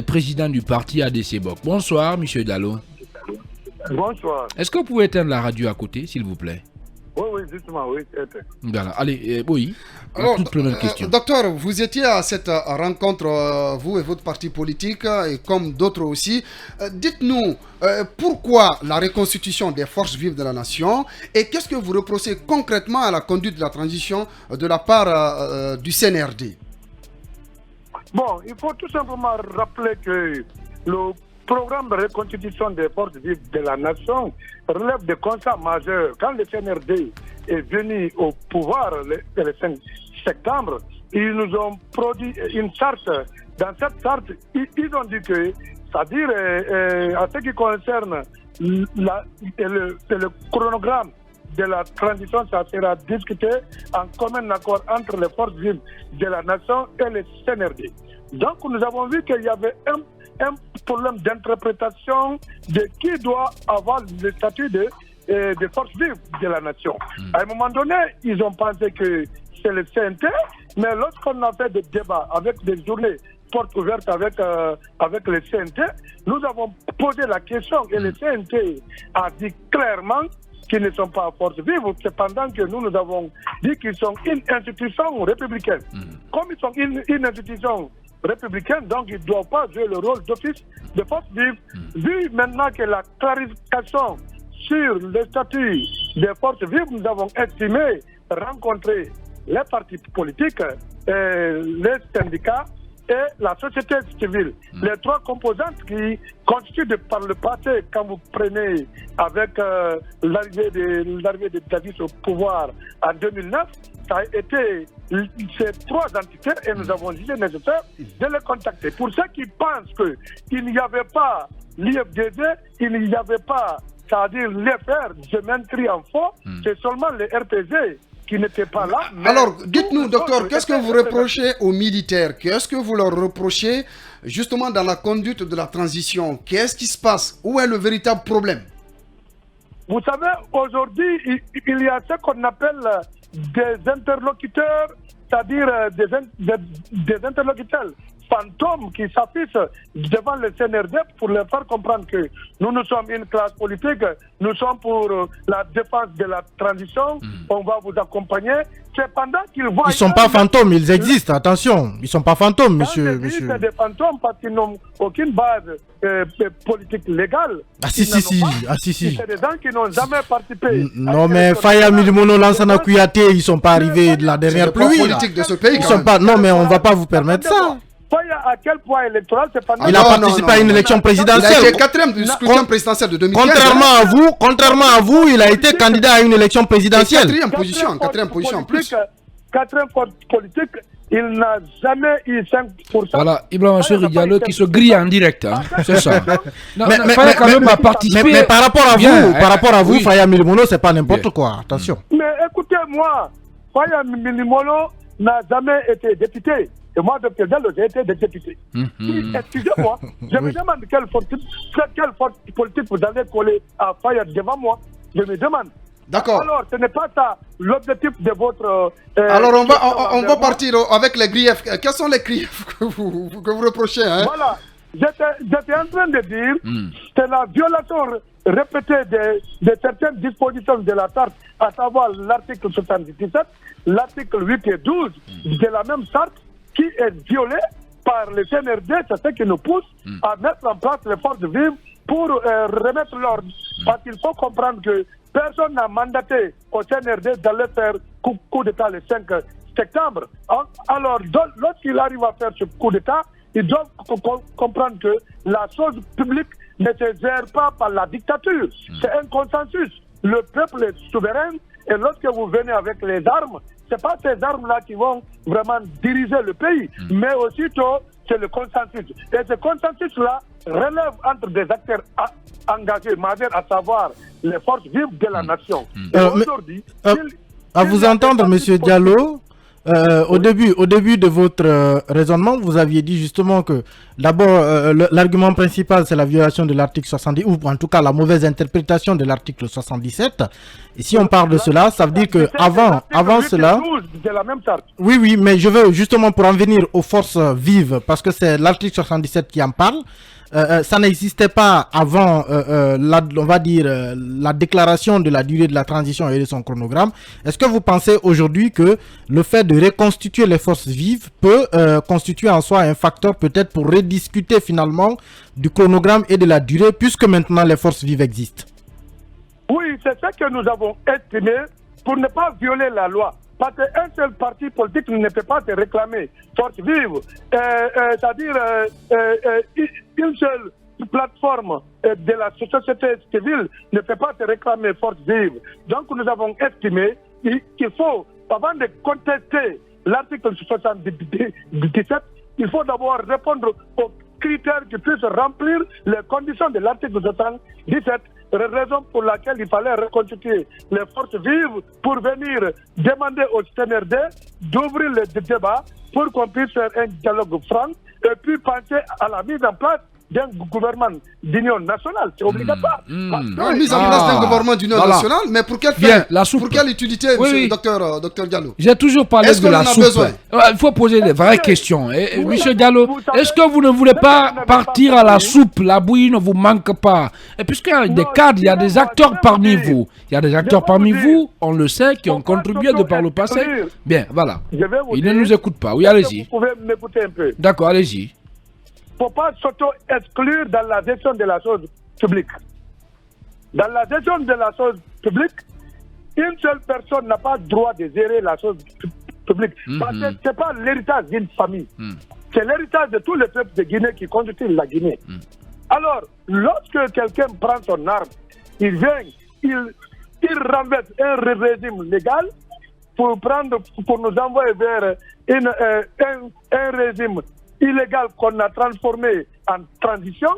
Président du parti ADC BOK. Bonsoir, Monsieur Diallo. Bonsoir. Est-ce que vous pouvez éteindre la radio à côté, s'il vous plaît? Oui, justement, oui. Voilà, allez, oui. Alors, toute première question. Docteur, vous étiez à cette rencontre, vous et votre parti politique, et comme d'autres aussi. Dites-nous, pourquoi la reconstitution des forces vives de la nation et qu'est-ce que vous reprochez concrètement à la conduite de la transition de la part du CNRD? Bon, il faut tout simplement rappeler que le programme de reconstitution des forces vives de la nation relève de constats majeurs. Quand le CNRD est venu au pouvoir le 5 septembre, ils nous ont produit une charte. Dans cette charte, ils ont dit que, c'est-à-dire à ce qui concerne le chronogramme de la transition, ça sera discuté en commun accord entre les forces vives de la nation et le CNRD. Donc nous avons vu qu'il y avait un problème d'interprétation de qui doit avoir le statut de force vive de la nation. À un moment donné, ils ont pensé que c'est le CNT, mais lorsqu'on a fait des débats avec des journées portes ouvertes avec le CNT, nous avons posé la question et le CNT a dit clairement qu'ils ne sont pas force vive, cependant que nous avons dit qu'ils sont une institution républicaine. Comme ils sont une institution républicaine, donc ils ne doivent pas jouer le rôle d'office de force vive. Vu maintenant que la clarification sur le statut des forces vives, nous avons estimé rencontrer les partis politiques, les syndicats et la société civile. Les trois composantes qui constituent par le passé, quand vous prenez avec l'arrivée de Dadis au pouvoir en 2009, ça a été ces trois entités et nous avons jugé nécessaire de les contacter. Pour ceux qui pensent qu'il n'y avait pas l'IFDD, il n'y avait pas, c'est-à-dire l'FR, je m'inscris en faux, c'est seulement le RPG qui n'était pas là. Alors, dites-nous, docteur, qu'est-ce que vous reprochez aux militaires? Qu'est-ce que vous leur reprochez justement dans la conduite de la transition? Qu'est-ce qui se passe? Où est le véritable problème? Vous savez, aujourd'hui, il y a ce qu'on appelle des interlocuteurs, c'est-à-dire des interlocuteurs fantômes qui s'affichent devant le CNRD pour leur faire comprendre que nous sommes une classe politique, nous sommes pour la défense de la transition, on va vous accompagner. Cependant qu'ils voient... Ils ne sont pas fantômes, ils existent, attention. Ils ne sont pas fantômes, monsieur. C'est des fantômes parce qu'ils n'ont aucune base politique légale. Ah si. C'est des gens qui n'ont jamais participé. Non mais Faya Milimono, Lansana Kouyaté, ils ne sont pas arrivés de la dernière pluie. Politique de ce pays. Ils sont pas... Non mais on ne va pas vous permettre ça. À quel point électoral, c'est pas... Il a participé à une élection présidentielle. Il a été quatrième du scrutin présidentiel de 2015. Contrairement à vous, il a été candidat à une élection présidentielle. Quatrième position en plus. Quatrième politique, il n'a jamais eu 5%. Voilà, Ibrahim Cheikh Diallo qui se grille en direct, hein. C'est ça. Faya quand même a participé. Mais par rapport à vous, Faya Milimono, c'est pas n'importe quoi. Attention. Mais écoutez-moi, Faya Milimono n'a jamais été député. Et moi, Dr Diallo, j'ai été député. Excusez-moi, je me demande quelle force politique vous allez coller à Faya devant moi. Je me demande. D'accord. Alors, ce n'est pas ça l'objectif de votre... Alors, on va partir avec les griefs. Quels sont les griefs que vous reprochez, hein? Voilà. J'étais en train de dire que la violation répétée de certaines dispositions de la charte, à savoir l'article 77, l'article 8 et 12 de la même charte, qui est violée par le CNRD, c'est ce qui nous pousse à mettre en place les forces vives pour remettre l'ordre. Parce qu'il faut comprendre que personne n'a mandaté au CNRD d'aller faire coup d'État le 5 septembre. Alors, lorsqu'il arrive à faire ce coup d'État, ils doivent comprendre que la chose publique ne se gère pas par la dictature. C'est un consensus. Le peuple est souverain et lorsque vous venez avec les armes, ce n'est pas ces armes-là qui vont vraiment diriger le pays, mais aussitôt, c'est le consensus. Et ce consensus-là relève entre des acteurs engagés, majeurs, à savoir les forces vives de la nation. Aujourd'hui, à vous entendre, M. Diallo, Au début de votre raisonnement, vous aviez dit justement que d'abord, l'argument principal, c'est la violation de l'article 70, ou en tout cas la mauvaise interprétation de l'article 77. Et si on parle de cela, ça veut dire que avant cela... Oui, mais je veux justement pour en venir aux forces vives, parce que c'est l'article 77 qui en parle. Ça n'existait pas avant, on va dire, la déclaration de la durée de la transition et de son chronogramme. Est-ce que vous pensez aujourd'hui que le fait de reconstituer les forces vives peut constituer en soi un facteur peut-être pour rediscuter finalement du chronogramme et de la durée, puisque maintenant les forces vives existent? Oui, c'est ça que nous avons estimé pour ne pas violer la loi. Parce qu'un seul parti politique ne peut pas se réclamer force vive, c'est-à-dire une seule plateforme de la société civile ne peut pas se réclamer force vive. Donc nous avons estimé qu'il faut, avant de contester l'article 77, il faut d'abord répondre aux critères qui puissent remplir les conditions de l'article 77. Raison pour laquelle il fallait reconstituer les forces vives pour venir demander au CNRD d'ouvrir le débat pour qu'on puisse faire un dialogue franc et puis penser à la mise en place d'un gouvernement d'union nationale. C'est obligatoire. La mise en place d'un gouvernement d'union nationale, mais pour quelle fin? Pour quelle utilité, monsieur docteur Diallo? J'ai toujours parlé de la soupe. Il faut poser des vraies questions. Monsieur Diallo, est-ce que vous ne voulez pas partir à la soupe? La bouillie ne vous manque pas. Et puisqu'il y a des cadres, il y a des acteurs parmi vous. Il y a des acteurs parmi vous, on le sait, qui ont contribué de par le passé. Bien, voilà. Ils ne nous écoutent pas. Oui, allez-y. Vous pouvez m'écouter un peu. D'accord, allez-y. Il ne faut pas s'auto-exclure dans la gestion de la chose publique. Dans la gestion de la chose publique, une seule personne n'a pas le droit de gérer la chose publique. Parce que ce n'est pas l'héritage d'une famille. C'est l'héritage de tous les peuples de Guinée qui constituent la Guinée. Alors, lorsque quelqu'un prend son arme, il vient, il renverse un régime légal pour nous envoyer vers un régime illégal qu'on a transformé en transition,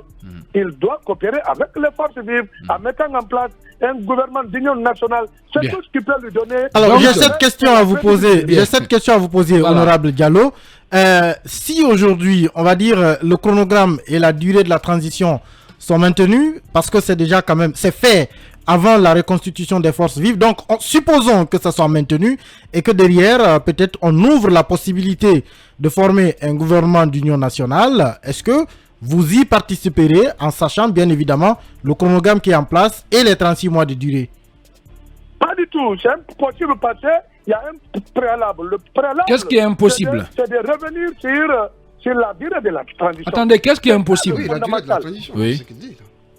il doit coopérer avec les forces vives en mettant en place un gouvernement d'union nationale. C'est tout ce qui peut lui donner... Alors, j'ai cette question à vous poser, honorable Diallo. Si aujourd'hui, on va dire, le chronogramme et la durée de la transition sont maintenus, parce que c'est déjà quand même, c'est fait avant la reconstitution des forces vives, donc supposons que ça soit maintenu et que derrière, peut-être on ouvre la possibilité de former un gouvernement d'union nationale, est-ce que vous y participerez en sachant bien évidemment le chronogramme qui est en place et les 36 mois de durée? Pas du tout, c'est impossible parce qu'il y a un préalable. Le préalable, qu'est-ce qui est impossible? C'est de revenir sur la durée de la transition. Attendez, qu'est-ce qui est impossible? Oui, la durée de la transition, c'est ce qu'il dit.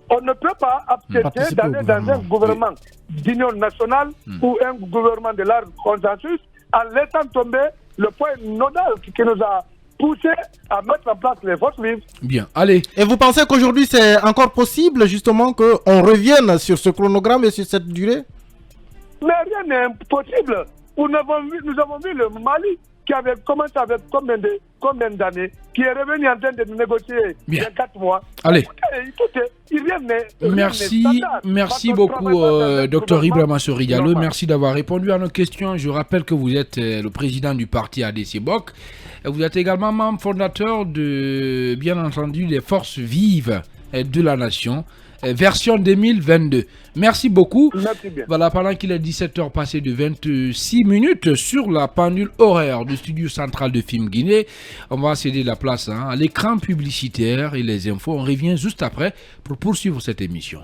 On ne peut pas accepter d'aller dans un gouvernement d'union nationale ou un gouvernement de large consensus en laissant tomber le point nodal qui nous a poussé à mettre en place les forces vives. Bien, allez. Et vous pensez qu'aujourd'hui c'est encore possible justement qu'on revienne sur ce chronogramme et sur cette durée? Mais rien n'est impossible. Nous avons vu le Mali qui avait commencé avec combien d'années, qui est revenu en train de négocier il y a 4 mois. Allez. Merci beaucoup, Dr Ibrahima Diallo. Merci d'avoir répondu à nos questions. Je rappelle que vous êtes le président du parti ADC-BOC. Vous êtes également membre fondateur de, bien entendu, des forces vives de la nation. Version 2022. Merci beaucoup. Merci bien. Voilà, pendant qu'il est 17h passé de 26 minutes sur la pendule horaire du studio central de Film Guinée, on va céder la place à l'écran publicitaire et les infos. On revient juste après pour poursuivre cette émission.